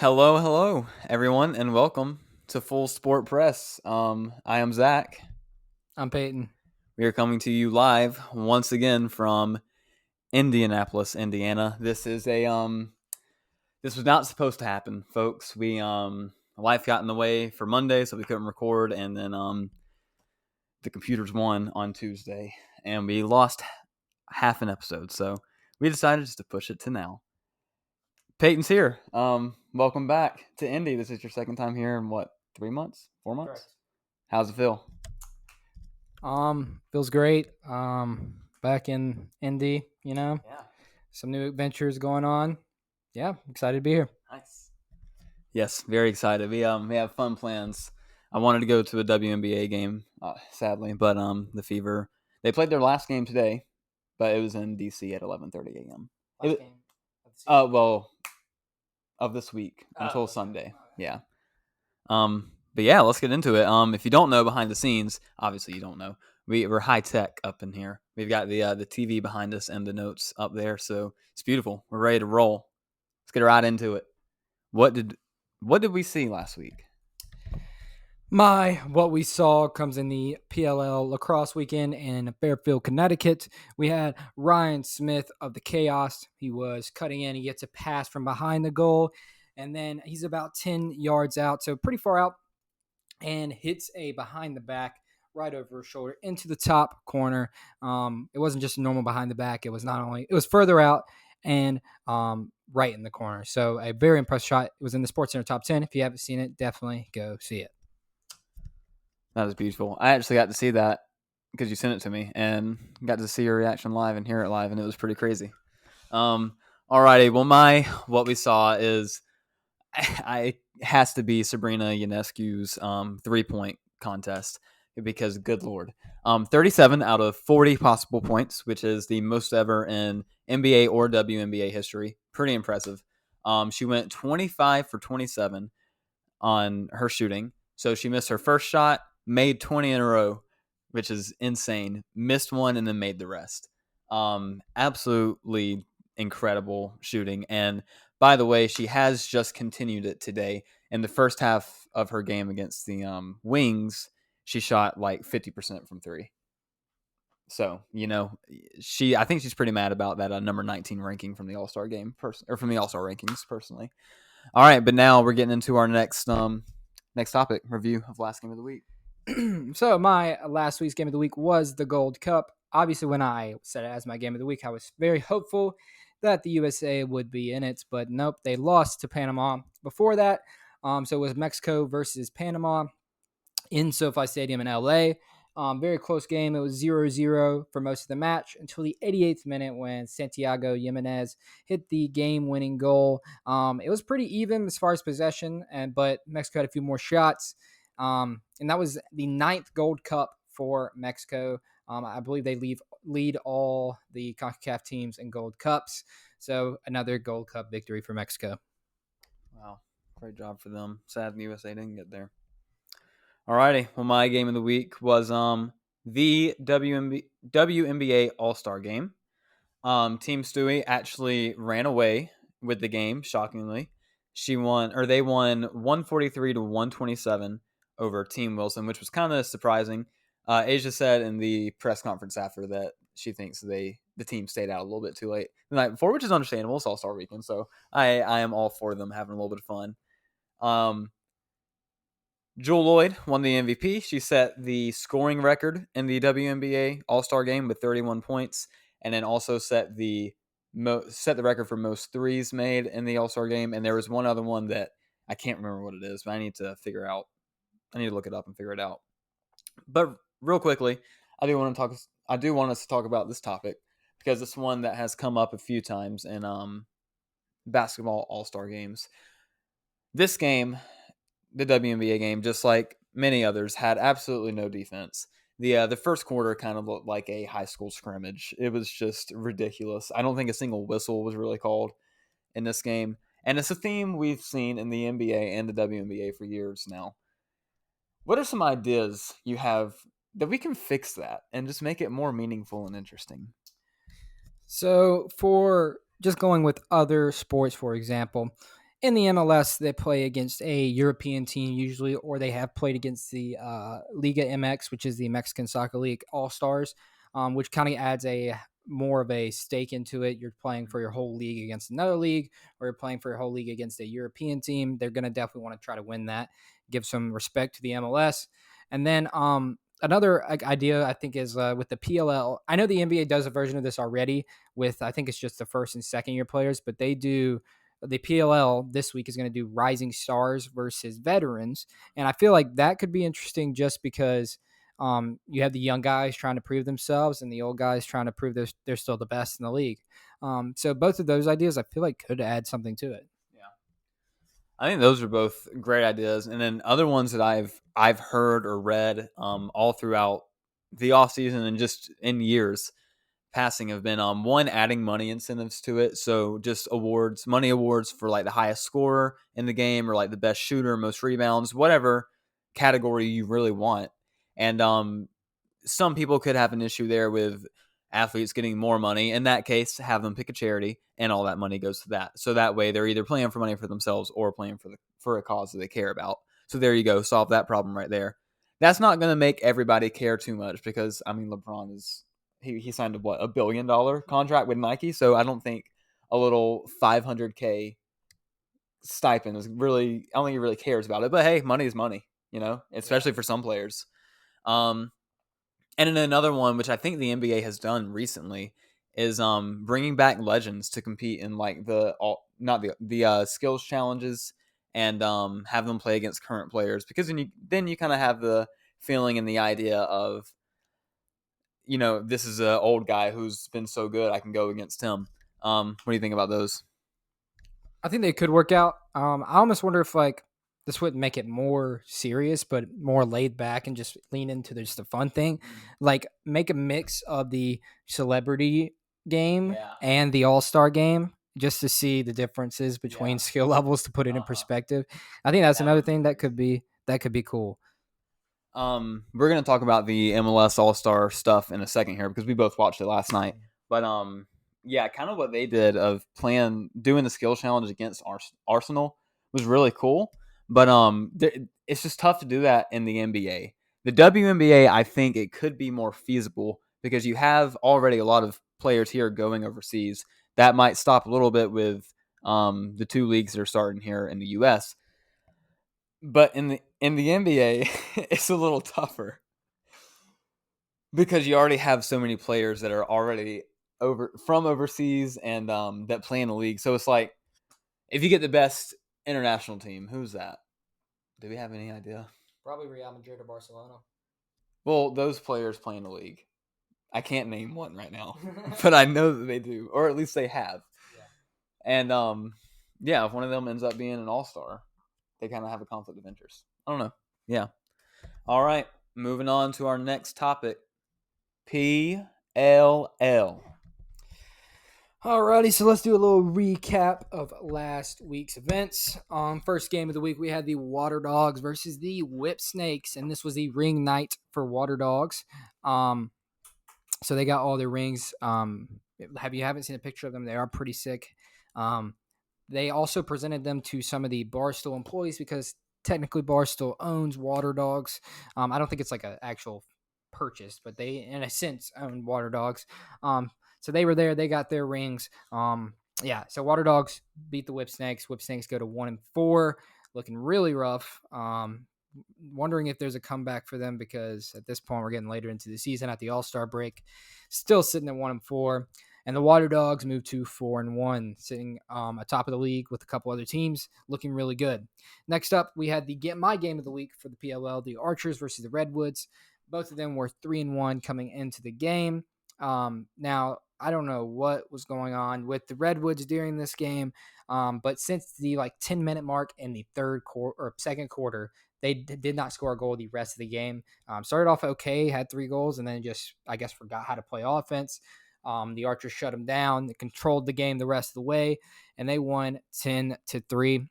Hello, everyone, and welcome to Full Sport Press. I am Zach. I'm Peyton. We are coming to you live once again from Indianapolis, Indiana. This was not supposed to happen, folks. Life got in the way for Monday, so we couldn't record, and then the computers won on Tuesday, and we lost half an episode. So we decided just to push it to now. Peyton's here. Welcome back to Indy. This is your second time here in what, 3 months? 4 months? Correct. How's it feel? Feels great. Back in Indy, Yeah. some new adventures going on. Yeah, excited to be here. Nice. Yes, very excited. We have fun plans. I wanted to go to a WNBA game, sadly, but the Fever, they played their last game today, but it was in DC at 11:30 a.m. Last game Well, of this week until okay. Sunday. Yeah. But yeah, let's get into it. If you don't know behind the scenes, obviously you don't know. We're high tech up in here. We've got the TV behind us and the notes up there, so it's beautiful. We're ready to roll. Let's get right into it. What did we see last week? What we saw comes in the PLL lacrosse weekend in Fairfield, Connecticut. We had Ryan Smith of the Chaos. He was cutting in. He gets a pass from behind the goal, and then he's about 10 yards out, so pretty far out, and hits a behind the back right over his shoulder into the top corner. It wasn't just a normal behind the back. It was further out and right in the corner. So a very impressive shot. It was in the Sports Center top 10. If you haven't seen it, definitely go see it. That was beautiful. I actually got to see that because you sent it to me and got to see your reaction live and hear it live, and it was pretty crazy. Alrighty. Well, what we saw is it has to be Sabrina Ionescu's 3-point contest because good Lord. 37 out of 40 possible points, which is the most ever in NBA or WNBA history. Pretty impressive. She went 25 for 27 on her shooting. So she missed her first shot, made 20 in a row, which is insane. Missed one and then made the rest. Absolutely incredible shooting. And by the way, she has just continued it today. In the first half of her game against the Wings, she shot like 50% from three. So, I think she's pretty mad about that number 19 ranking from the All-Star game, or from the All-Star rankings, personally. All right, but now we're getting into our next topic, review of last game of the week. So my last week's game of the week was the Gold Cup. Obviously, when I said it as my game of the week, I was very hopeful that the USA would be in it, but nope, they lost to Panama. Before that, so it was Mexico versus Panama in SoFi Stadium in LA. Very close game. It was 0-0 for most of the match until the 88th minute when Santiago Jimenez hit the game-winning goal. It was pretty even as far as possession, but Mexico had a few more shots. And that was the 9th Gold Cup for Mexico. I believe they lead all the CONCACAF teams in Gold Cups. So another Gold Cup victory for Mexico. Wow, great job for them. Sad the USA didn't get there. Alrighty, well, my game of the week was the WNBA All-Star game. Team Stewie actually ran away with the game, shockingly. They won 143 to 127 over Team Wilson, which was kind of surprising. Asia said in the press conference after that she thinks the team stayed out a little bit too late the night before, which is understandable. It's All-Star weekend, so I am all for them having a little bit of fun. Jewell Loyd won the MVP. She set the scoring record in the WNBA All-Star game with 31 points, and then also set the record for most threes made in the All-Star game. And there was one other one that I can't remember what it is, but I need to figure out. I need to look it up and figure it out. But real quickly, I do want us to talk about this topic because it's one that has come up a few times in basketball All-Star games. This game, the WNBA game, just like many others, had absolutely no defense. The first quarter kind of looked like a high school scrimmage. It was just ridiculous. I don't think a single whistle was really called in this game. And it's a theme we've seen in the NBA and the WNBA for years now. What are some ideas you have that we can fix that and just make it more meaningful and interesting? So for just going with other sports, for example, In the MLS, they play against a European team usually, or they have played against the Liga MX, which is the Mexican Soccer League All Stars, which kind of adds a more of a stake into it. You're playing for your whole league against another league, or you're playing for your whole league against a European team. They're going to definitely want to try to win that, give some respect to the MLS. And then another idea I think is with the PLL. I know the NBA does a version of this already with, I think it's just the first and second year players, but they do the PLL this week is going to do Rising Stars versus Veterans, and I feel like that could be interesting just because you have the young guys trying to prove themselves and the old guys trying to prove they're still the best in the league. So both of those ideas I feel like could add something to it. Yeah, I think those are both great ideas, and then other ones that I've heard or read all throughout the off season and just in years passing have been one, adding money incentives to it, so just money awards for like the highest scorer in the game or like the best shooter, most rebounds, whatever category you really want. And some people could have an issue there with athletes getting more money. In that case, have them pick a charity and all that money goes to that, so that way they're either playing for money for themselves or playing for a cause that they care about. So there you go, solve that problem right there. That's not going to make everybody care too much because I mean LeBron is he signed $1 billion contract with Nike, so I don't think a little 500K stipend is really, I don't think he really cares about it. But hey, money is money, especially for some players. Um, and then another one, which I think the NBA has done recently, is bringing back legends to compete in like not the skills challenges and have them play against current players, because then you kind of have the feeling and the idea of, this is an old guy who's been so good, I can go against him. What do you think about those? I think they could work out. I almost wonder if like this wouldn't make it more serious, but more laid back and just lean into just the fun thing. Like make a mix of the celebrity game and the all-star game just to see the differences between skill levels, to put it in perspective. I think that's another thing that could be cool. We're gonna talk about the MLS All-Star stuff in a second here because we both watched it last night. But yeah, kind of what they did of doing the skill challenge against Arsenal was really cool. But it's just tough to do that in the NBA. The WNBA, I think it could be more feasible because you have already a lot of players here going overseas. That might stop a little bit with the two leagues that are starting here in the US. But in the NBA, it's a little tougher because you already have so many players that are already from overseas and that play in the league. So it's like, if you get the best international team, who's that? Do we have any idea? Probably Real Madrid or Barcelona. Well, those players play in the league. I can't name one right now, but I know that they do, or at least they have. Yeah. And yeah, if one of them ends up being an all-star, they kind of have a conflict of interest. I don't know. Yeah. All right. Moving on to our next topic. PLL. Alrighty, so let's do a little recap of last week's events. First game of the week, we had the Water Dogs versus the Whip Snakes, and this was the ring night for Water Dogs. So they got all their rings. Haven't seen a picture of them? They are pretty sick. They also presented them to some of the Barstool employees because technically Barstool owns Water Dogs. I don't think it's like an actual purchase, but they, in a sense, own Water Dogs. So they were there. They got their rings. Yeah. So Water Dogs beat the Whip Snakes. Whip Snakes go to 1-4, looking really rough. Wondering if there's a comeback for them because at this point we're getting later into the season at the All-Star break. Still sitting at 1-4. And the Water Dogs moved to 4-1, sitting atop of the league with a couple other teams, looking really good. Next up, we had my game of the week for the PLL, the Archers versus the Redwoods. Both of them were 3-1 coming into the game. Now, I don't know what was going on with the Redwoods during this game, but since the 10-minute mark in the second quarter, they did not score a goal the rest of the game. Started off okay, had 3 goals, and then just, I guess, forgot how to play offense. The Archers shut them down. They controlled the game the rest of the way, and they won 10-3.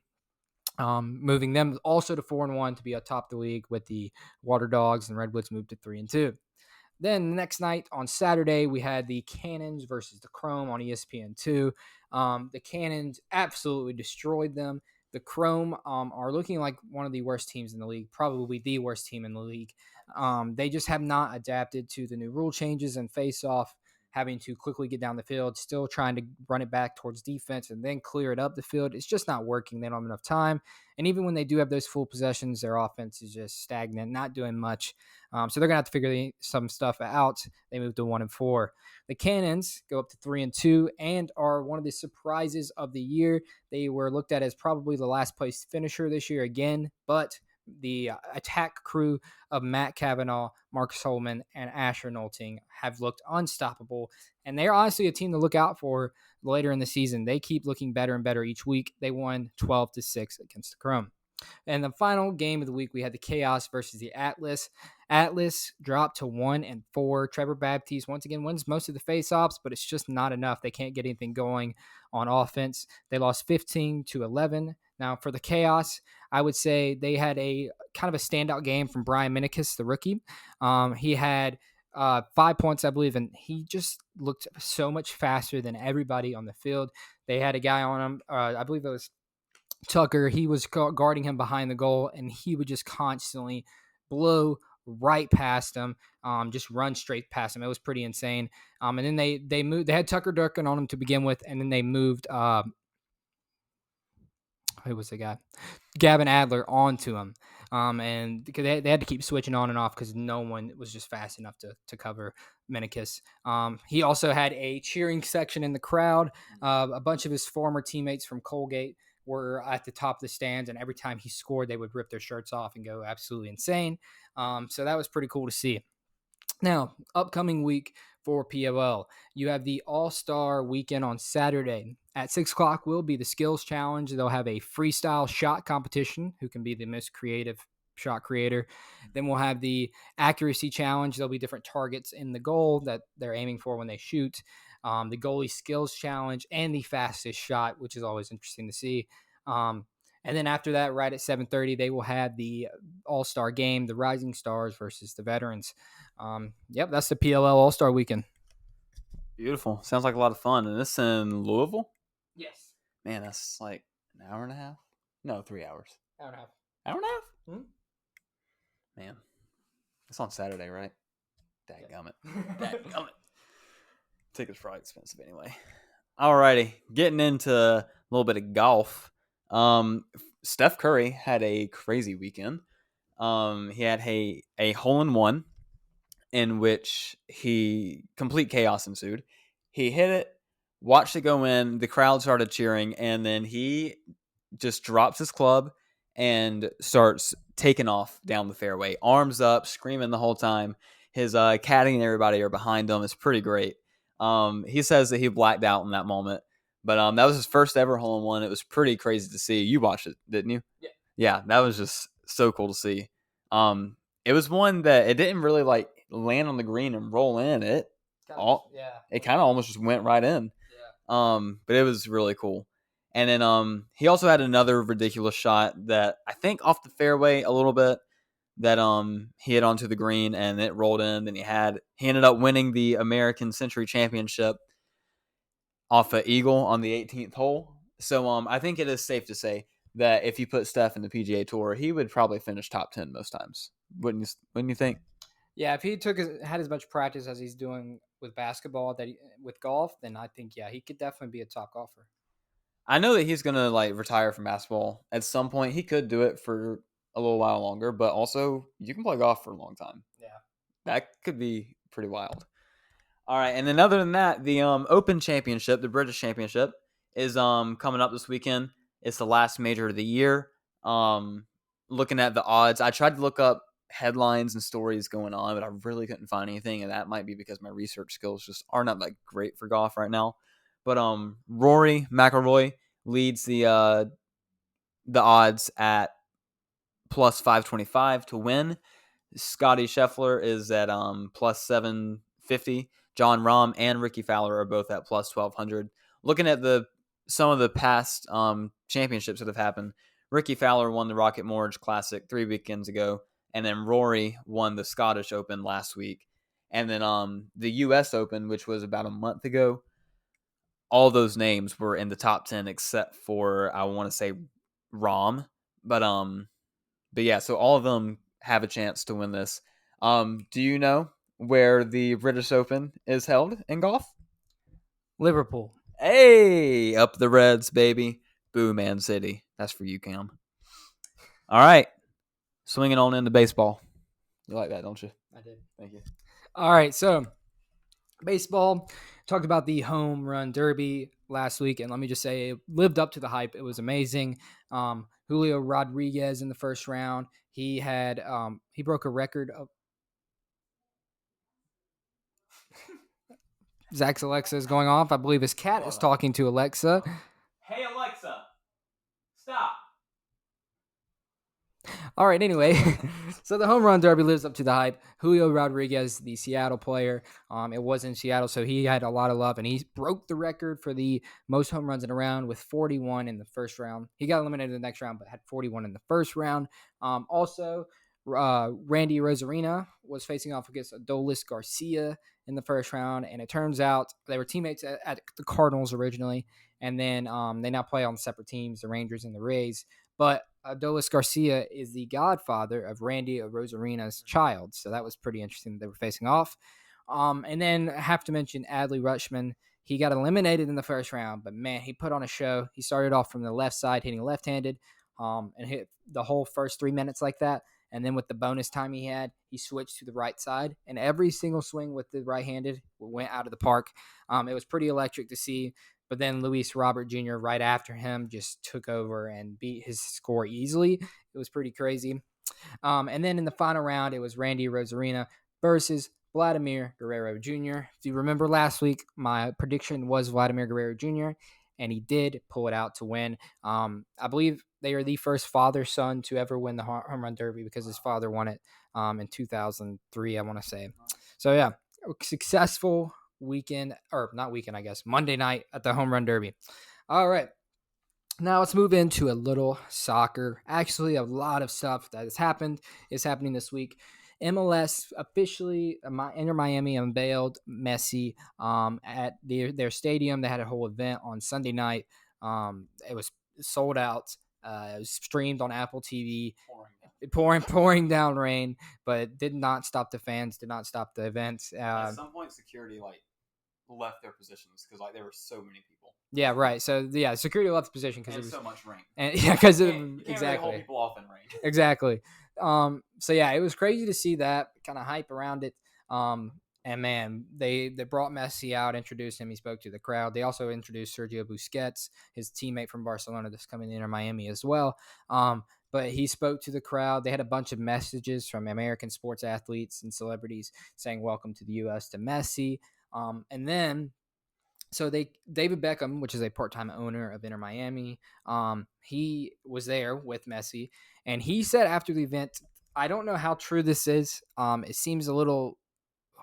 Moving them also to 4-1 to be atop the league with the Water Dogs, and Redwoods moved to 3-2. Then the next night on Saturday, we had the Cannons versus the Chrome on ESPN2. The Cannons absolutely destroyed them. The Chrome are looking like one of the worst teams in the league, probably the worst team in the league. They just have not adapted to the new rule changes and face-off, having to quickly get down the field, still trying to run it back towards defense and then clear it up the field. It's just not working. They don't have enough time. And even when they do have those full possessions, their offense is just stagnant, not doing much. So they're going to have to figure some stuff out. They moved to 1-4. The Cannons go up to 3-2 and are one of the surprises of the year. They were looked at as probably the last place finisher this year again, but the attack crew of Matt Cavanaugh, Marcus Holman, and Asher Nolting have looked unstoppable, and they're honestly a team to look out for later in the season. They keep looking better and better each week. They won 12-6 against the Chrome. And the final game of the week, we had the Chaos versus the Atlas. Atlas dropped to 1-4. Trevor Baptiste once again wins most of the face-offs, but it's just not enough. They can't get anything going on offense. They lost 15-11. Now, for the Chaos, I would say they had a kind of a standout game from Brian Minikis, the rookie. He had 5 points, I believe, and he just looked so much faster than everybody on the field. They had a guy on him, I believe it was Tucker. He was guarding him behind the goal, and he would just constantly blow right past him, just run straight past him. It was pretty insane. And then they moved. They had Tucker Durkin on him to begin with, and then they moved. Who was the guy? Gavin Adler onto him. And because they had to keep switching on and off because no one was just fast enough to cover Minikis. He also had a cheering section in the crowd. A bunch of his former teammates from Colgate were at the top of the stands, and every time he scored, they would rip their shirts off and go absolutely insane. So that was pretty cool to see. Now, upcoming week for POL, you have the All-Star Weekend on Saturday. At 6 o'clock will be the Skills Challenge. They'll have a freestyle shot competition, who can be the most creative shot creator. Then we'll have the Accuracy Challenge. There'll be different targets in the goal that they're aiming for when they shoot. The Goalie Skills Challenge, and the Fastest Shot, which is always interesting to see. And then after that, right at 7:30, they will have the All-Star Game, the Rising Stars versus the Veterans. Yep, that's the PLL All-Star Weekend. Beautiful. Sounds like a lot of fun. And this in Louisville? Yes. Man, that's like an hour and a half? No, 3 hours. Hour and a half. Hour and a half? Mm-hmm. Man. It's on Saturday, right? Dadgummit. Yeah. Dadgummit. Tickets probably expensive anyway. Alrighty. Getting into a little bit of golf. Steph Curry had a crazy weekend. He had a hole-in-one in which complete chaos ensued. He hit it, watched it go in, the crowd started cheering, and then he just drops his club and starts taking off down the fairway, arms up, screaming the whole time. His caddy and everybody are behind him. It's pretty great. He says that he blacked out in that moment, but that was his first ever hole-in-one. It was pretty crazy to see. You watched it, didn't you? Yeah. Yeah, that was just so cool to see. It was one that it didn't really like land on the green and roll in. It kind of almost just went right in. Yeah. But it was really cool. And then he also had another ridiculous shot that I think off the fairway a little bit that he hit onto the green and it rolled in. Then he ended up winning the American Century Championship off an eagle on the 18th hole. So I think it is safe to say that if you put Steph in the PGA Tour, he would probably finish top 10 most times. Wouldn't you think? Yeah, if he had as much practice as he's doing with basketball with golf, then I think he could definitely be a top golfer. I know that he's gonna retire from basketball at some point. He could do it for a little while longer, but also you can play golf for a long time. Yeah, that could be pretty wild. All right, and then other than that, the Open Championship, the British Championship, is coming up this weekend. It's the last major of the year. Looking at the odds, I tried to look up headlines and stories going on, but I really couldn't find anything, and that might be because my research skills just are not that great for golf right now. But Rory McIlroy leads the odds at plus 525 to win. Scotty Scheffler is at plus 750. John Rahm and Ricky Fowler are both at plus 1200. Looking at some of the past championships that have happened, Ricky Fowler won the Rocket Mortgage Classic 3 weekends ago, and then Rory won the Scottish Open last week. And then the U.S. Open, which was about a month ago, all those names were in the top 10 except for, I want to say, Rom, but yeah. So all of them have a chance to win this. Do you know where the British Open is held in golf? Liverpool. Hey, up the Reds, baby. Boo, Man City. That's for you, Cam. All right. Swinging on into baseball. You like that, don't you? I did. Thank you. All right, so baseball. Talked about the home run derby last week, and let me just say, it lived up to the hype. It was amazing. Julio Rodriguez in the first round. He had he broke a record of. Zach's Alexa is going off. I believe his cat is talking to Alexa. Hey, Alexa, stop. All right, anyway, so the home run derby lives up to the hype. Julio Rodriguez, the Seattle player, it was in Seattle, so he had a lot of love, and he broke the record for the most home runs in a round with 41 in the first round. He got eliminated in the next round, but had 41 in the first round. Also, Randy Rosarina was facing off against Adolis Garcia in the first round, and it turns out they were teammates at the Cardinals originally, and then they now play on separate teams, the Rangers and the Rays. But Adolis Garcia is the godfather of Randy Rosarina's child, so that was pretty interesting that they were facing off. And then I have to mention Adley Rutschman. He got eliminated in the first round, but man, he put on a show. He started off from the left side, hitting left-handed, and hit the whole first 3 minutes like that. And then with the bonus time he had, he switched to the right side, and every single swing with the right-handed went out of the park. It was pretty electric to see. But then Luis Robert Jr. right after him just took over and beat his score easily. It was pretty crazy. And then in the final round, it was Randy Rosarina versus Vladimir Guerrero Jr. If you remember last week, my prediction was Vladimir Guerrero Jr., and he did pull it out to win. I believe they are the first father-son to ever win the home run derby because his father won it in 2003, I want to say. So, yeah, successful weekend, or not weekend, I guess, Monday night at the home run derby. All right. Now let's move into a little soccer. Actually, a lot of stuff that has happened is happening this week. MLS officially, Inter Miami unveiled Messi at their stadium. They had a whole event on Sunday night. It was sold out. It was streamed on Apple TV. Pouring down rain, but it did not stop the fans. Did not stop the event. At some point, security left their positions because there were so many people. Yeah, right. So yeah, security left the position because there was so much rain. And yeah, because you can't really hold people off in rain. Exactly. So yeah, it was crazy to see that kind of hype around it. And man, they brought Messi out, introduced him. He spoke to the crowd. They also introduced Sergio Busquets, his teammate from Barcelona, that's coming to Inter Miami as well. But he spoke to the crowd. They had a bunch of messages from American sports athletes and celebrities saying "Welcome to the U.S." to Messi. And then, so David Beckham, which is a part-time owner of Inter Miami, he was there with Messi, and he said after the event, I don't know how true this is. It seems a little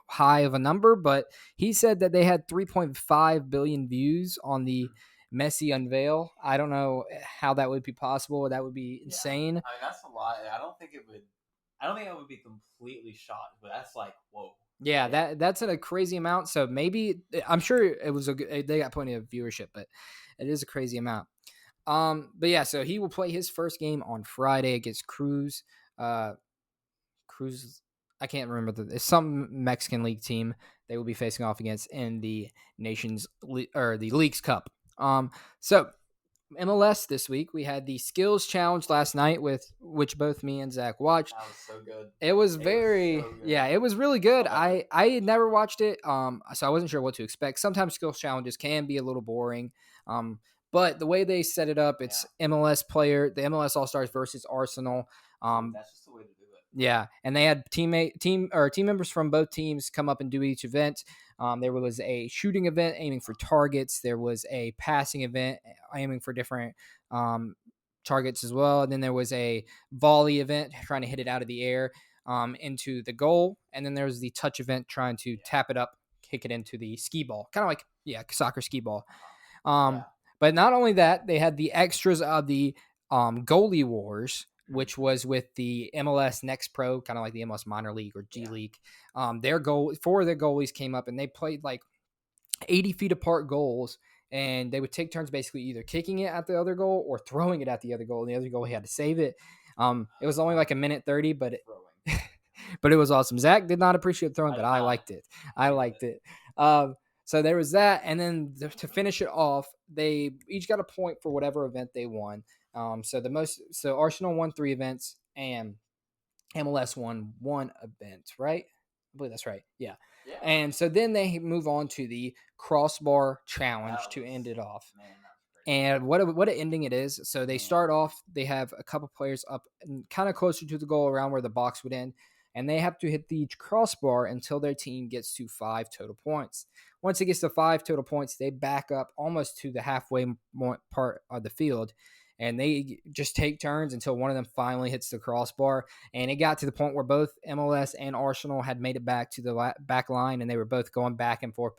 high of a number, but he said that they had 3.5 billion views on the Messi unveil. I don't know how that would be possible. That would be insane. I mean, that's a lot. I don't think it would be completely shot, but that's whoa. Yeah, that's a crazy amount. So maybe, I'm sure it was they got plenty of viewership, but it is a crazy amount. But yeah, so he will play his first game on Friday against Cruz. Cruz, I can't remember it's some Mexican league team they will be facing off against in the the Leagues Cup. So MLS this week, we had the Skills Challenge last night, which both me and Zach watched. That was so good. It was it was really good. I had never watched it, so I wasn't sure what to expect. Sometimes Skills Challenges can be a little boring, but the way they set it up, it's MLS player, the MLS All Stars versus Arsenal. That's just the way to do it. Yeah, and they had team members from both teams come up and do each event. There was a shooting event aiming for targets. There was a passing event aiming for different targets as well. And then there was a volley event trying to hit it out of the air into the goal. And then there was the touch event trying to tap it up, kick it into the skee ball, kind of like soccer skee ball. But not only that, they had the extras of the goalie wars, which was with the MLS Next Pro, kind of like the MLS Minor League or G League. Four of their goalies came up and they played 80 feet apart goals, and they would take turns basically either kicking it at the other goal or throwing it at the other goal. And the other goal, he had to save it. It was only like a minute 30, but it was awesome. Zach did not appreciate throwing, but I liked it. I liked it. So there was that, and then to finish it off, they each got a point for whatever event they won. So Arsenal won 3 events, and MLS won 1 event, right? I believe that's right. Yeah. And so then they move on to the crossbar challenge to end it off. And what an ending it is. So they start off, they have a couple players up and kind of closer to the goal around where the box would end, and they have to hit the crossbar until their team gets to 5 total points. Once it gets to 5 total points, they back up almost to the halfway part of the field, and they just take turns until one of them finally hits the crossbar. And it got to the point where both MLS and Arsenal had made it back to the back line, and they were both going back and forth.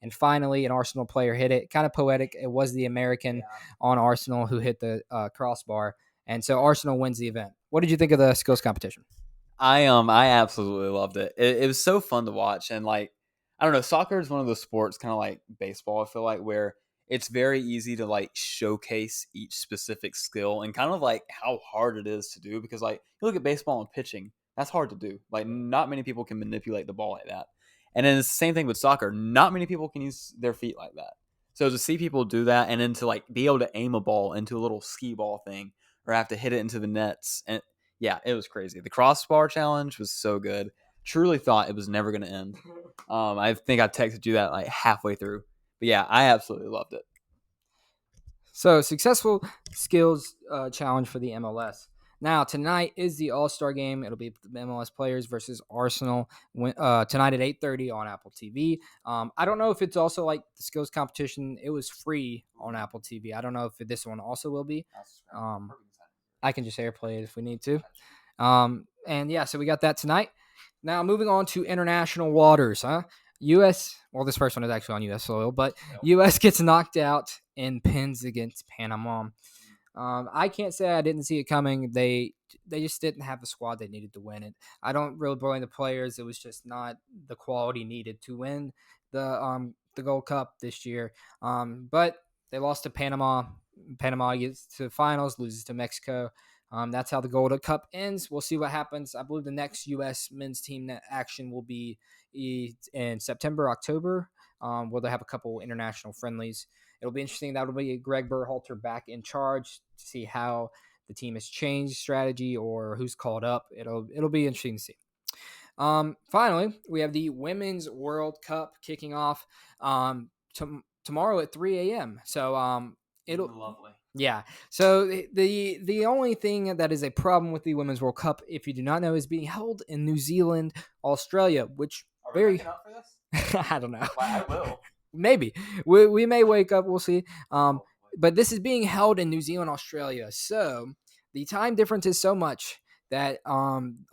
And finally, an Arsenal player hit it. Kind of poetic. It was the American on Arsenal who hit the crossbar. And so Arsenal wins the event. What did you think of the skills competition? I absolutely loved it. It was so fun to watch, and like, I don't know, soccer is one of those sports, kind of like baseball, I feel like, where it's very easy to like showcase each specific skill and kind of like how hard it is to do, because like you look at baseball and pitching, that's hard to do. Like, not many people can manipulate the ball like that. And then it's the same thing with soccer. Not many people can use their feet like that. So to see people do that, and then to like be able to aim a ball into a little skee ball thing, or have to hit it into the nets, and yeah, it was crazy. The crossbar challenge was so good. Truly thought it was never going to end. I think I texted you that like halfway through. But yeah, I absolutely loved it. So successful skills challenge for the MLS. Now tonight is the All-Star game. It'll be the MLS players versus Arsenal tonight at 8:30 on Apple TV. I don't know if it's also like the skills competition. It was free on Apple TV. I don't know if this one also will be. I can just airplay it if we need to. And yeah, so we got that tonight. Now moving on to international waters, U.S. Well, this first one is actually on U.S. soil, but U.S. gets knocked out in pins against Panama. I can't say I didn't see it coming. They just didn't have the squad they needed to win it. I don't really blame the players. It was just not the quality needed to win the Gold Cup this year. But they lost to Panama. Panama gets to the finals, loses to Mexico. That's how the Gold Cup ends. We'll see what happens. I believe the next U.S. men's team action will be in September, October, where they have a couple international friendlies. It'll be interesting. That'll be Greg Berhalter back in charge to see how the team has changed strategy or who's called up. It'll be interesting to see. Finally, we have the Women's World Cup kicking off tomorrow at 3 a.m. So it'll lovely. Yeah. So the only thing that is a problem with the Women's World Cup, if you do not know, is being held in New Zealand, Australia, which Are we waking up for this? I don't know. I will. Maybe we may wake up. We'll see. But this is being held in New Zealand, Australia. So the time difference is so much that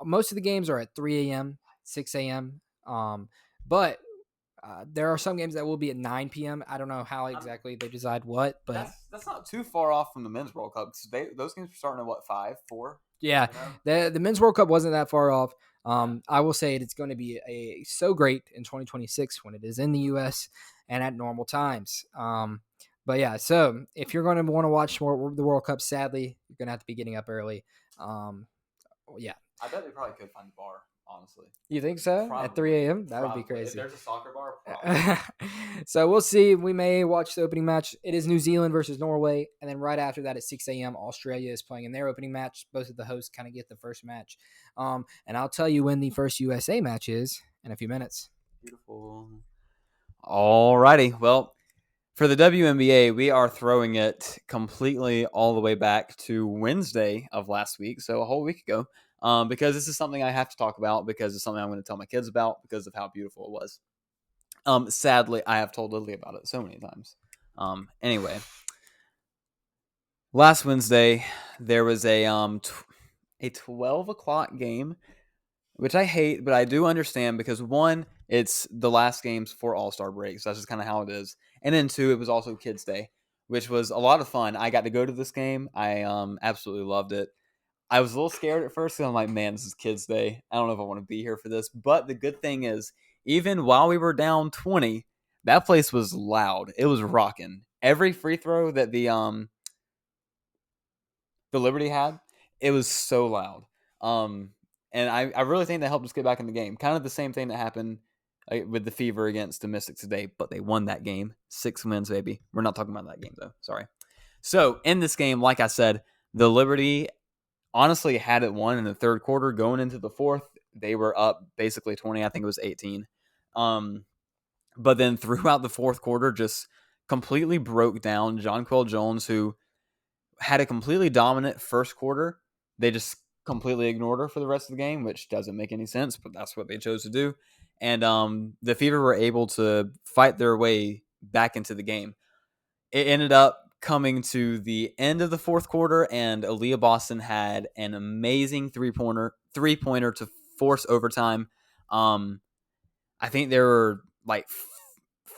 most of the games are at 3 a.m., 6 a.m. But there are some games that will be at 9 p.m. I don't know how exactly they decide what, but that's not too far off from the Men's World Cup. Those games are starting at what, 5, 4? Yeah, the Men's World Cup wasn't that far off. I will say it's going to be so great in 2026 when it is in the U.S. and at normal times. But yeah, so if you're going to want to watch the World Cup, sadly, you're going to have to be getting up early. Yeah. I bet they probably could find a bar, honestly. You think so? Probably. At 3 a.m.? That would be crazy. If there's a soccer bar, probably. So we'll see. We may watch the opening match. It is New Zealand versus Norway. And then right after that at 6 a.m., Australia is playing in their opening match. Both of the hosts kind of get the first match. And I'll tell you when the first USA match is in a few minutes. Beautiful. All righty. Well, for the WNBA, we are throwing it completely all the way back to Wednesday of last week, so a whole week ago, because this is something I have to talk about, because it's something I'm going to tell my kids about because of how beautiful it was. Sadly, I have told Lily about it so many times. Anyway, last Wednesday, there was a 12 o'clock game, which I hate, but I do understand because, one, it's the last games for All-Star break, so that's just kind of how it is. And then 2, it was also Kids Day, which was a lot of fun. I got to go to this game. I absolutely loved it. I was a little scared at first because I'm like, man, this is Kids Day. I don't know if I want to be here for this. But the good thing is, even while we were down 20, that place was loud. It was rocking. Every free throw that the Liberty had, it was so loud. And I really think that helped us get back in the game. Kind of the same thing that happened with the Fever against the Mystics today, but they won that game. 6 wins, baby. We're not talking about that game, though. Sorry. So, in this game, like I said, the Liberty honestly had it won in the third quarter. Going into the fourth, they were up basically 20. I think it was 18. But then throughout the fourth quarter, just completely broke down. Jonquel Jones, who had a completely dominant first quarter, they just completely ignored her for the rest of the game, which doesn't make any sense, but that's what they chose to do. And the Fever were able to fight their way back into the game. It ended up coming to the end of the fourth quarter, and Aaliyah Boston had an amazing three-pointer to force overtime. I think there were like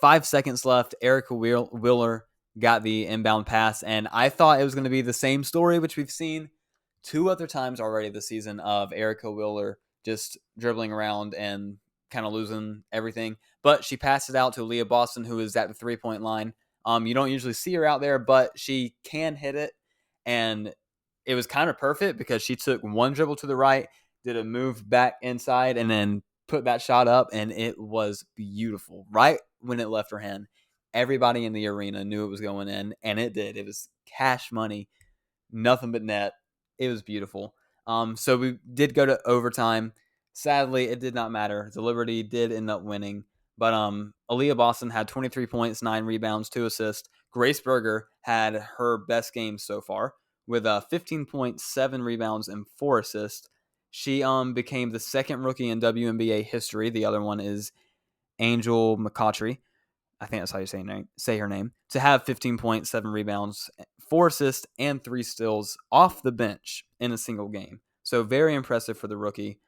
5 seconds left. Erica Wheeler got the inbound pass, and I thought it was going to be the same story, which we've seen 2 other times already this season, of Erica Wheeler just dribbling around and kind of losing everything. But she passed it out to Aaliyah Boston, who is at the 3-point line. You don't usually see her out there, but she can hit it, and it was kind of perfect because she took one dribble to the right, did a move back inside, and then put that shot up, and it was beautiful. Right when it left her hand, everybody in the arena knew it was going in, and it did. It was cash money, nothing but net. It was beautiful. So we did go to overtime. Sadly, it did not matter. The Liberty did end up winning. But Aaliyah Boston had 23 points, 9 rebounds, 2 assists. Grace Berger had her best game so far with 15.7 rebounds and 4 assists. She became the second rookie in WNBA history. The other one is Angel McCoughtry. I think that's how you say her name. To have 15.7 rebounds, 4 assists, and 3 steals off the bench in a single game. So very impressive for the rookie.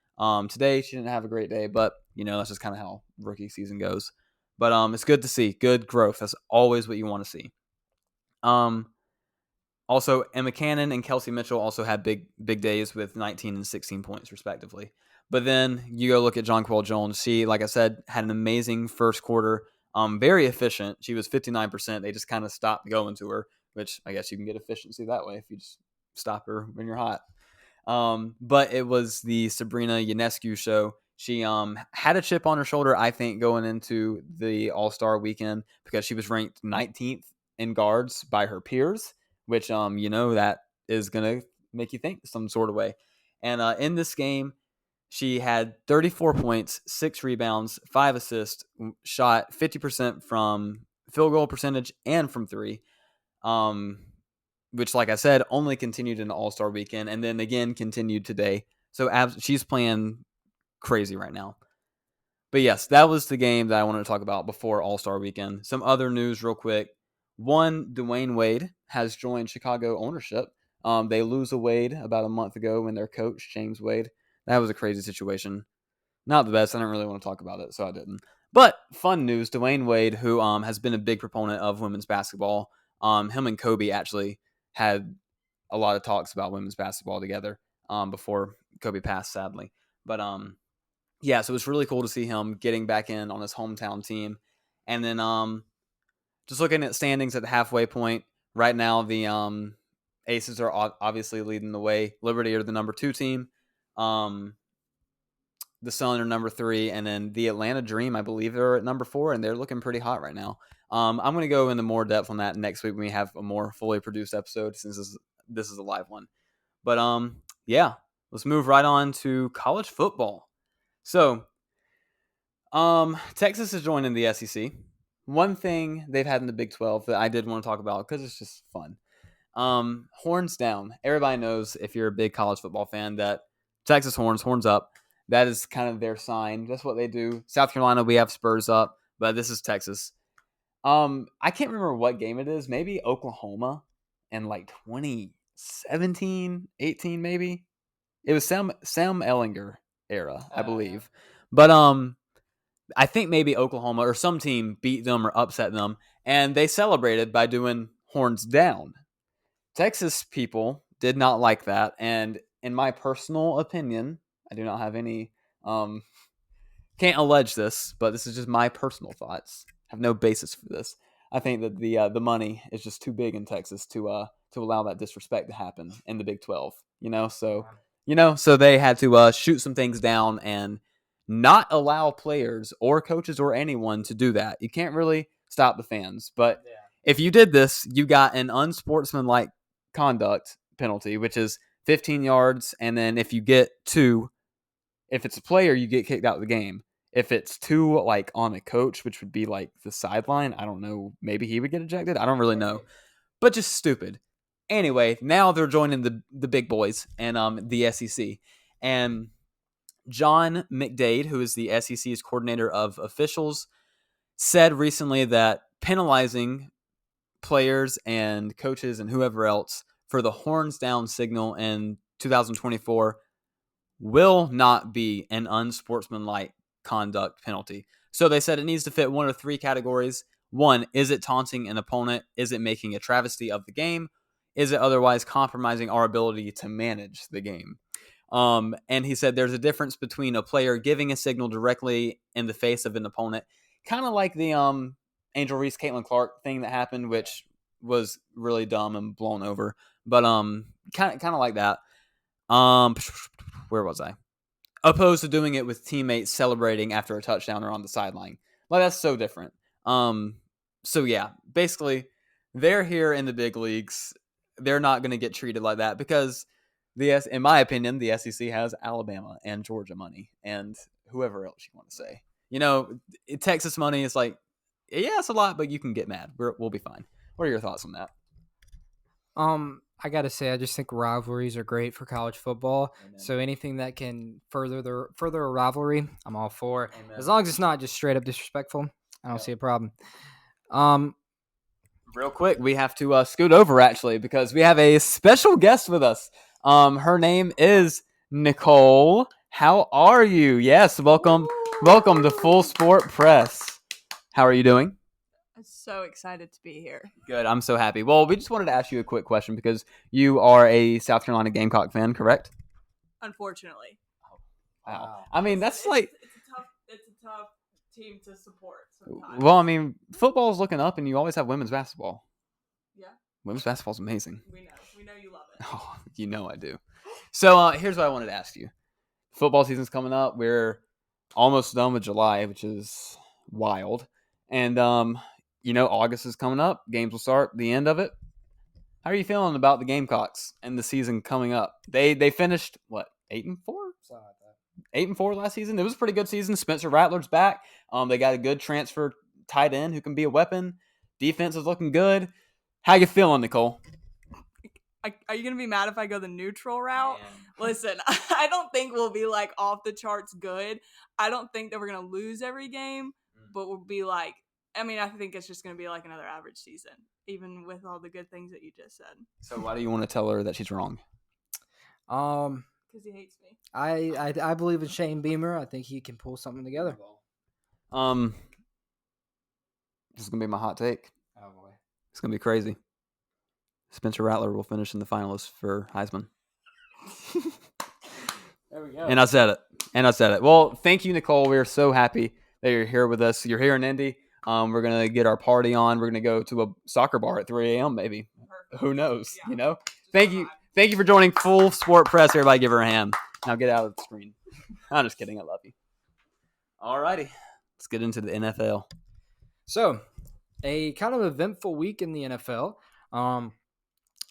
Today she didn't have a great day, but that's just kind of how rookie season goes. But it's good to see good growth. That's always what you want to see. Also, Emma Cannon and Kelsey Mitchell also had big days with 19 and 16 points respectively. But then you go look at Jonquel Jones. She, like I said, had an amazing first quarter. Very efficient. She was 59%. They just kind of stopped going to her, which I guess you can get efficiency that way if you just stop her when you're hot. But it was the Sabrina Ionescu show. She had a chip on her shoulder, I think, going into the All-Star weekend because she was ranked 19th in guards by her peers, which that is going to make you think some sort of way. And in this game, she had 34 points, 6 rebounds, 5 assists, shot 50% from field goal percentage and from 3, which, like I said, only continued in the All-Star weekend and then again continued today. So she's playing crazy right now. But yes, that was the game that I wanted to talk about before All-Star weekend. Some other news real quick. One, Dwayne Wade has joined Chicago ownership. They lose a Wade about a month ago when their coach, James Wade. That was a crazy situation. Not the best. I didn't really want to talk about it, so I didn't. But fun news, Dwayne Wade, who has been a big proponent of women's basketball. Him and Kobe actually had a lot of talks about women's basketball together before Kobe passed, sadly. But yeah, so it was really cool to see him getting back in on his hometown team. And then just looking at standings at the halfway point, right now the Aces are obviously leading the way. Liberty are the number 2 team. The Sun are number 3, and then the Atlanta Dream, I believe, are at number 4, and they're looking pretty hot right now. I'm going to go into more depth on that next week when we have a more fully produced episode, since this is a live one. But yeah, let's move right on to college football. So, Texas is joining the SEC. One thing they've had in the Big 12 that I did want to talk about because it's just fun. Horns down. Everybody knows, if you're a big college football fan, that Texas horns up. That is kind of their sign. That's what they do. South Carolina, we have Spurs up, but this is Texas. I can't remember what game it is. Maybe Oklahoma in like 2017, 18 maybe. It was Sam Ehlinger era, I believe. But I think maybe Oklahoma or some team beat them or upset them, and they celebrated by doing horns down. Texas people did not like that, and in my personal opinion, I do not have any, can't allege this, but this is just my personal thoughts. have no basis for this. I think that the money is just too big in Texas to allow that disrespect to happen in the Big 12. So they had to shoot some things down and not allow players or coaches or anyone to do that. You can't really stop the fans, but if you did this, you got an unsportsmanlike conduct penalty, which is 15 yards, and then if you get 2, if it's a player, you get kicked out of the game. If it's 2, like on a coach, which would be like the sideline, I don't know, maybe he would get ejected. I don't really know, but just stupid. Anyway, now they're joining the big boys and the SEC, and John McDade, who is the SEC's coordinator of officials, said recently that penalizing players and coaches and whoever else for the horns down signal in 2024 will not be an unsportsmanlike conduct penalty. So they said it needs to fit one of 3 categories. 1, is it taunting an opponent? Is it making a travesty of the game? Is it otherwise compromising our ability to manage the game? And he said there's a difference between a player giving a signal directly in the face of an opponent, kind of like the Angel Reese, Caitlin Clark thing that happened, which was really dumb and blown over. But kind of like that. Where was I? Opposed to doing it with teammates celebrating after a touchdown or on the sideline. Like, that's so different. So yeah, basically, they're here in the big leagues. They're not going to get treated like that because in my opinion, the SEC has Alabama and Georgia money and whoever else you want to say. Texas money is like, yeah, it's a lot, but you can get mad. We'll be fine. What are your thoughts on that? I gotta say, I just think rivalries are great for college football. Amen. So anything that can further a rivalry, I'm all for. Amen. As long as it's not just straight up disrespectful, I don't see a problem. Real quick, we have to scoot over actually because we have a special guest with us. Her name is Nicole. How are you? Yes, welcome to Full Sport Press. How are you doing? I'm so excited to be here. Good, I'm so happy. Well, we just wanted to ask you a quick question because you are a South Carolina Gamecock fan, correct? Unfortunately. Wow. I mean, that's like it's a tough team to support sometimes. Well, I mean, football is looking up, and you always have women's basketball. Yeah. Women's basketball is amazing. We know you love it. Oh, you know I do. So here's what I wanted to ask you. Football season's coming up. We're almost done with July, which is wild. And, August is coming up. Games will start. The end of it. How are you feeling about the Gamecocks and the season coming up? They finished, 8-4? 8-4 last season. It was a pretty good season. Spencer Rattler's back. They got a good transfer tight end who can be a weapon. Defense is looking good. How you feeling, Nicole? Are you going to be mad if I go the neutral route? Listen, I don't think we'll be like off the charts good. I don't think that we're going to lose every game, but we'll be like, I think it's just going to be like another average season, even with all the good things that you just said. So why do you want to tell her that she's wrong? Because he hates me. I believe in Shane Beamer. I think he can pull something together. This is going to be my hot take. Oh, boy. It's going to be crazy. Spencer Rattler will finish in the finalists for Heisman. There we go. And I said it. Well, thank you, Nicole. We're so happy that you're here with us. You're here in Indy. We're going to get our party on. We're going to go to a soccer bar at 3 a.m. maybe. Perfect. Who knows? Yeah. Thank you. Thank you for joining Full Sport Press. Everybody give her a hand. Now get out of the screen. I'm just kidding. I love you. All righty. Let's get into the NFL. So, a kind of eventful week in the NFL.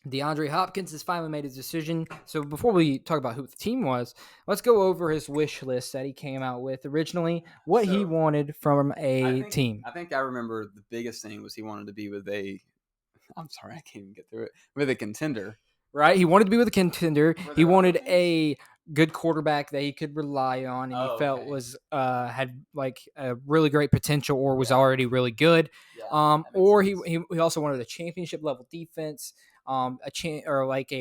DeAndre Hopkins has finally made his decision. So before we talk about who the team was, let's go over his wish list that he came out with originally, what he wanted from a team. I think I remember the biggest thing was he wanted to be with I'm sorry, I can't even get through it, with a contender. Right? He wanted to be with a contender. He wanted a good quarterback that he could rely on and he felt was had like a really great potential or was already really good. Yeah, or he also wanted a championship level defense. A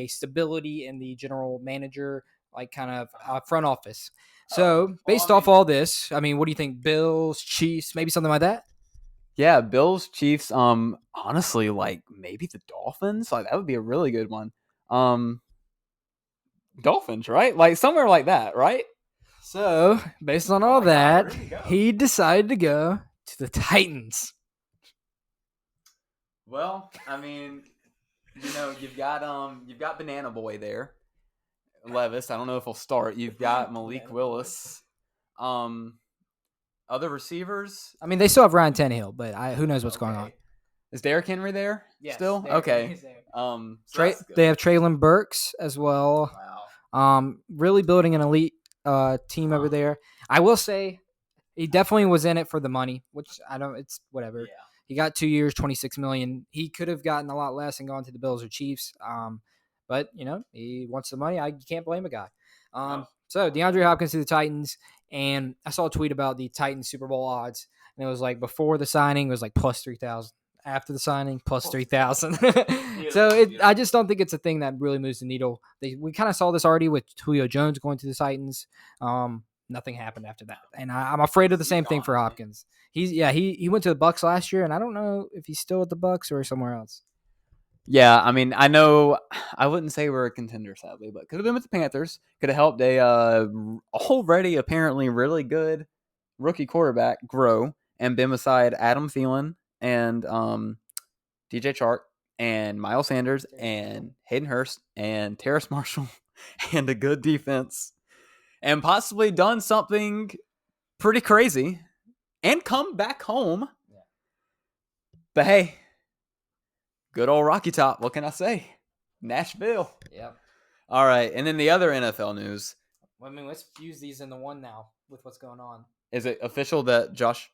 stability in the general manager, like kind of front office. So based off all this, what do you think? Bills, Chiefs, maybe something like that? Yeah, Bills, Chiefs. Honestly, like maybe the Dolphins. Like that would be a really good one. Dolphins, right? Like somewhere like that, right? So based on all that, he decided to go to the Titans. Well, I mean, you've got Banana Boy there, Levis. I don't know if he'll start. You've got Malik Banana Willis. Other receivers. I mean, they still have Ryan Tannehill, but who knows what's going on? Is Derrick Henry there still? Derrick Okay. Henry's there. So that's good. They have Traylon Burks as well. Wow. Really building an elite team over there. I will say he definitely was in it for the money, which it's whatever. Yeah. He got 2 years, $26 million. He could have gotten a lot less and gone to the Bills or Chiefs. But he wants the money. You can't blame a guy. So DeAndre Hopkins to the Titans, and I saw a tweet about the Titans Super Bowl odds, and it was like before the signing it was like plus 3,000. After the signing, plus 3,000. So I just don't think it's a thing that really moves the needle. We kind of saw this already with Julio Jones going to the Titans. Nothing happened after that, and I'm afraid of the same thing for Hopkins. He went to the Bucs last year, and I don't know if he's still at the Bucs or somewhere else. Yeah, I mean, I know I wouldn't say we're a contender, sadly, but could have been with the Panthers. Could have helped a already apparently really good rookie quarterback grow and been beside Adam Thielen and DJ Chark and Miles Sanders and Hayden Hurst and Terrace Marshall and a good defense and possibly done something pretty crazy and come back home. Yeah. But hey, good old Rocky Top. What can I say? Nashville. Yep. All right. And then the other NFL news. I mean, let's fuse these into one now with what's going on. Is it official that Josh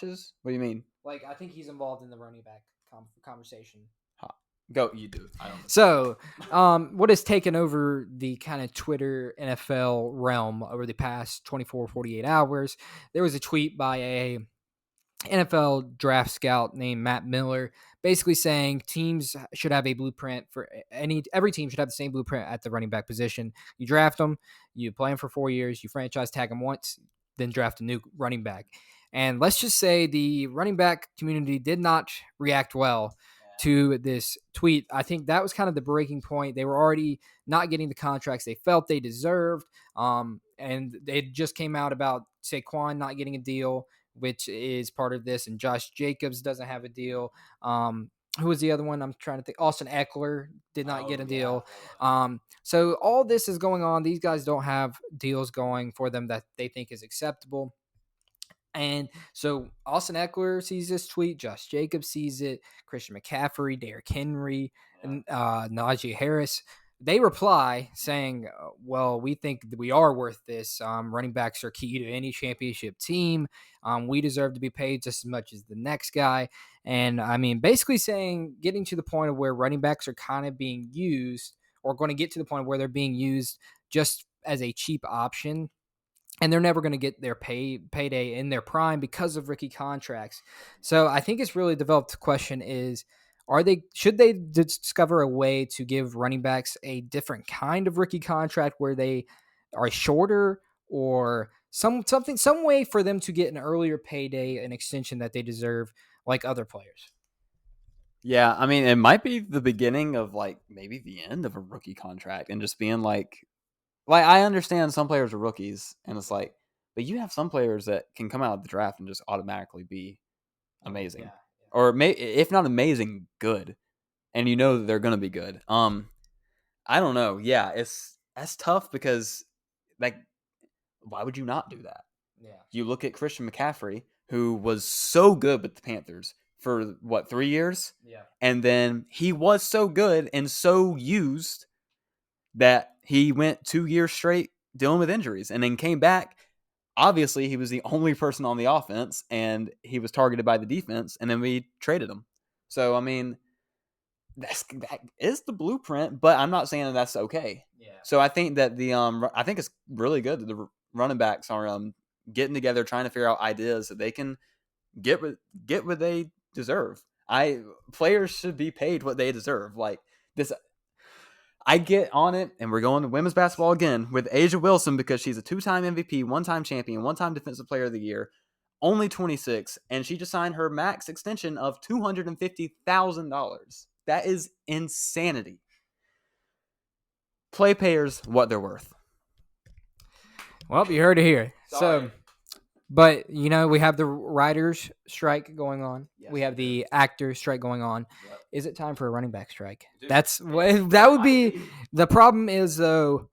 is? What do you mean? Like, I think he's involved in the running back conversation. Go, you do. I don't know. So, what has taken over the kind of Twitter NFL realm over the past 24, 48 hours? There was a tweet by a NFL draft scout named Matt Miller, basically saying teams should have a blueprint for every team should have the same blueprint at the running back position. You draft them, you play them for 4 years, you franchise tag them once, then draft a new running back. And let's just say the running back community did not react well to this tweet. I think that was kind of the breaking point. They were already not getting the contracts they felt they deserved. And they just came out about Saquon not getting a deal, which is part of this, and Josh Jacobs doesn't have a deal. Who was the other one? I'm trying to think. Austin Eckler did not get a deal. So all this is going on. These guys don't have deals going for them that they think is acceptable. And so Austin Eckler sees this tweet. Josh Jacobs sees it. Christian McCaffrey, Derrick Henry, and Najee Harris. They reply saying, well, we think that we are worth this. Running backs are key to any championship team. We deserve to be paid just as much as the next guy. And, I mean, basically saying, getting to the point of where running backs are kind of being used, or going to get to the point where they're being used just as a cheap option. And they're never going to get their payday in their prime because of rookie contracts. So I think it's really developed. The question is, should they discover a way to give running backs a different kind of rookie contract where they are shorter, or some way for them to get an earlier payday, an extension that they deserve, like other players? Yeah, I mean, it might be the beginning of like maybe the end of a rookie contract, and just being like I understand some players are rookies, and it's like, but you have some players that can come out of the draft and just automatically be amazing. Yeah. Or if not amazing, good. And you know that they're going to be good. I don't know. Yeah, that's tough because, like, why would you not do that? Yeah. You look at Christian McCaffrey, who was so good with the Panthers for, 3 years? Yeah. And then he was so good and so used that he went 2 years straight dealing with injuries and then came back. Obviously, he was the only person on the offense, and he was targeted by the defense, and then we traded him. So, I mean, that is the blueprint, but I'm not saying that that's okay. Yeah. So I think that I think it's really good that the running backs are getting together, trying to figure out ideas that they can get what they deserve. Players should be paid what they deserve. Like this. I get on it, and we're going to women's basketball again with A'ja Wilson because she's a 2-time MVP, 1-time champion, 1-time Defensive Player of the Year, only 26, and she just signed her max extension of $250,000. That is insanity. Play payers what they're worth. Well, you heard it here. Sorry. So But we have the writers' strike going on. Yes, we have we the actors' strike going on. Yep. Is it time for a running back strike? Dude, That would be the problem. Is though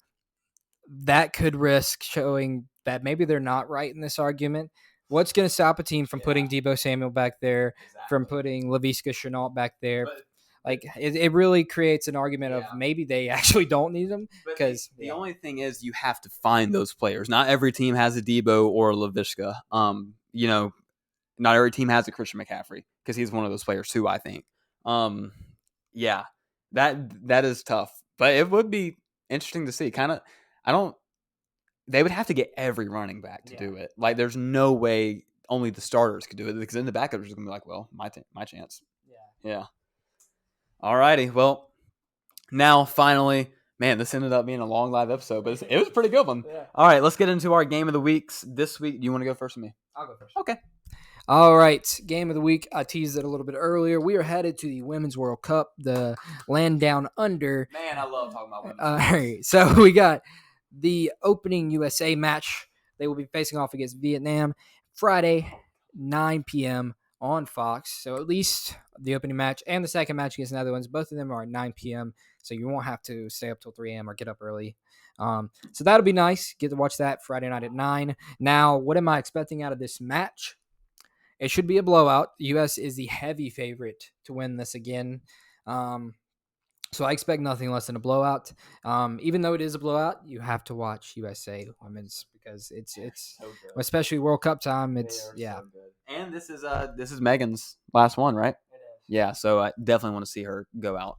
that could risk showing that maybe they're not right in this argument. What's going to stop a team from putting Deebo Samuel back there, from putting Laviska Shenault back there? It really creates an argument of maybe they actually don't need them. Because the only thing is you have to find those players. Not every team has a Deebo or a Laviska. Not every team has a Christian McCaffrey because he's one of those players too, I think. That is tough. But it would be interesting to see. They would have to get every running back to do it. Like, there's no way only the starters could do it because then the backups are going to be like, well, my chance. Yeah. All righty. Well, now finally, man, this ended up being a long live episode, but it was a pretty good one. Yeah. All right, let's get into our game of the weeks this week. Do you want to go first or me? I'll go first. Okay. All right, game of the week. I teased it a little bit earlier. We are headed to the Women's World Cup, the Land Down Under. Man, I love talking about women's. All right, so we got the opening USA match. They will be facing off against Vietnam Friday, 9 p.m. on Fox. So at least the opening match and the second match against the Netherlands, both of them are at 9 p.m. So you won't have to stay up till 3 a.m. or get up early. So that'll be nice. Get to watch that Friday night at 9. Now, what am I expecting out of this match? It should be a blowout. The U.S. is the heavy favorite to win this again. So I expect nothing less than a blowout. Even though it is a blowout, you have to watch USA Women's because it's so especially World Cup time. It's So good. And this is Megan's last one, right? It is. Yeah, so I definitely want to see her go out.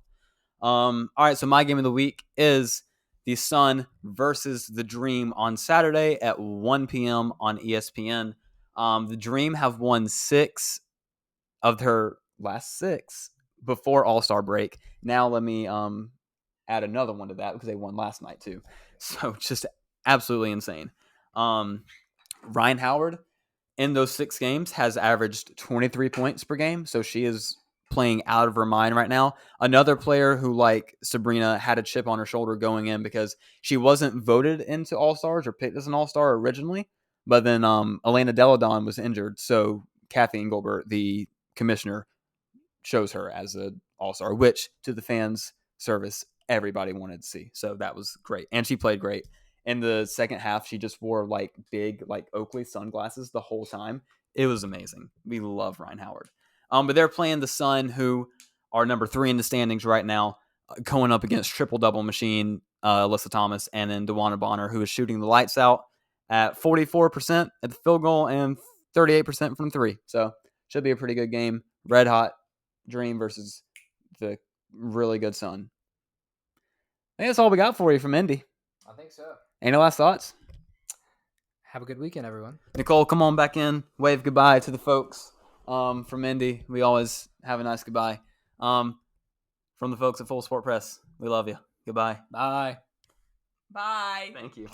All right, so my game of the week is the Sun versus the Dream on Saturday at 1 p.m. on ESPN. The Dream have won 6 of their last 6 before All-Star break. Now let me add another one to that because they won last night too. So just absolutely insane. Ryan Howard in those 6 games has averaged 23 points per game. So she is playing out of her mind right now. Another player who, like Sabrina, had a chip on her shoulder going in because she wasn't voted into All-Stars or picked as an All-Star originally. But then Elena Deladon was injured. So Kathy Engelbert, the commissioner, chose her as an All-Star, which to the fans' service, everybody wanted to see. So that was great. And she played great. In the second half, she just wore like big like Oakley sunglasses the whole time. It was amazing. We love Ryan Howard. But they're playing the Sun, who are number 3 in the standings right now, going up against triple-double machine Alyssa Thomas and then DeWanna Bonner, who is shooting the lights out at 44% at the field goal and 38% from 3. So should be a pretty good game. Red hot Dream versus the really good Sun. I think that's all we got for you from Indy. I think so. Any last thoughts? Have a good weekend, everyone. Nicole, come on back in. Wave goodbye to the folks from Indy. We always have a nice goodbye. From the folks at Full Sport Press, we love you. Goodbye. Bye. Bye. Thank you.